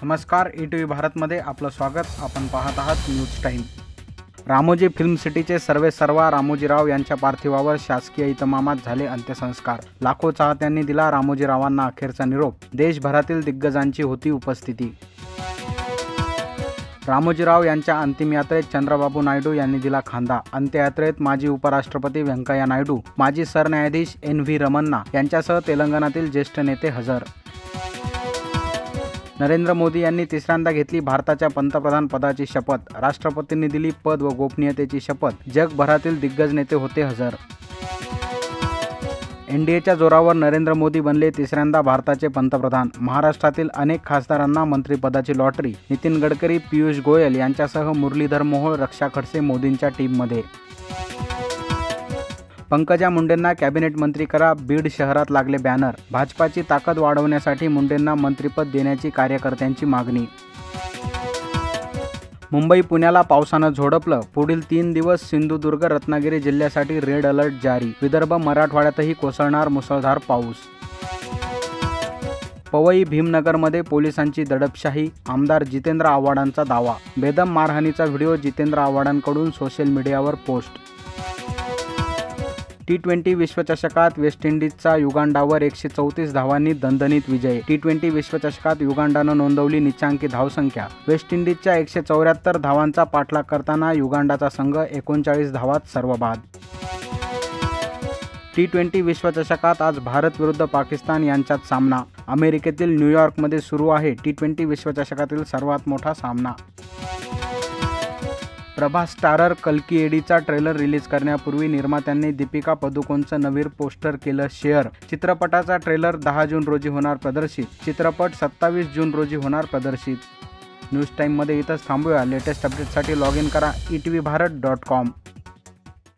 नमस्कार, ETV भारतमध्ये आपलं स्वागत. आपण पाहत आहात न्यूज टाइम. रामोजी फिल्म सिटीचे सर्वेसर्वा रामोजीराव यांच्या पार्थिवावर शासकीय इतमामात झाले अंत्यसंस्कार. लाखो चाहत्यांनी दिला रामोजीरावांना अखेरचा निरोप. देशभरातील दिग्गजांची होती उपस्थिती. रामोजीराव यांच्या अंतिम यात्रेत चंद्रबाबू नायडू यांनी दिला खांदा. अंत्ययात्रेत माजी उपराष्ट्रपती व्यंकय्या नायडू, माजी सरन्यायाधीश NV रमन्ना यांच्यासह तेलंगणातील ज्येष्ठ नेते हजर. नरेंद्र मोदी यांनी तिसऱ्यांदा घेतली भारताच्या पंतप्रधान पदाची शपथ. राष्ट्रपतींनी दिली पद व गोपनीयतेची शपथ. जगभरातील दिग्गज नेते होते हजर. NDAच्या जोरावर नरेंद्र मोदी बनले तिसऱ्यांदा भारताचे पंतप्रधान. महाराष्ट्रातील अनेक खासदारांना मंत्रिपदाची लॉटरी. नितीन गडकरी, पियुष गोयल यांच्यासह मुरलीधर मोहोळ, रक्षा खडसे मोदींच्या टीममध्ये. पंकजा मुंडेंना कॅबिनेट मंत्री करा. बीड शहरात लागले बॅनर. भाजपाची ताकद वाढवण्यासाठी मुंडेंना मंत्रिपद देण्याची कार्यकर्त्यांची मागणी. मुंबई पुण्याला पावसानं झोडपलं. पुढील 3 दिवस सिंधुदुर्ग रत्नागिरी जिल्ह्यासाठी रेड अलर्ट जारी. विदर्भ मराठवाड्यातही कोसळणार मुसळधार पाऊस. पवई भीमनगरमध्ये पोलिसांची दडपशाही. आमदार जितेंद्र आव्हाडांचा दावा. बेदम मारहाणीचा व्हिडिओ जितेंद्र आव्हाडांकडून सोशल मीडियावर पोस्ट. T20 विश्वचषकात वेस्ट इंडिजचा युगांडावर 134 धावांनी दणदणीत विजय. T20 विश्वचषकात युगांडानं नोंदवली नीचांकी धावसंख्या. वेस्ट इंडिजच्या 174 धावांचा पाठलाग करताना युगांडाचा संघ 39 धावात सर्वबाद. T20 विश्वचषकात आज भारत विरुद्ध पाकिस्तान यांच्यात सामना. अमेरिकेतील न्यूयॉर्कमध्ये सुरू आहे T20 विश्वचषकातील सर्वात मोठा सामना. प्रभास स्टारर कल्की एडीचा ट्रेलर रिलीज करण्यापूर्वी निर्मात्यांनी दीपिका पदुकोणचं नवीन पोस्टर केलं शेअर. चित्रपटाचा ट्रेलर 10 जून रोजी होणार प्रदर्शित. चित्रपट 27 जून रोजी होणार प्रदर्शित. न्यूज टाईममध्ये इथंच थांबूया. लेटेस्ट अपडेटसाठी लॉग इन करा etv bharat.com.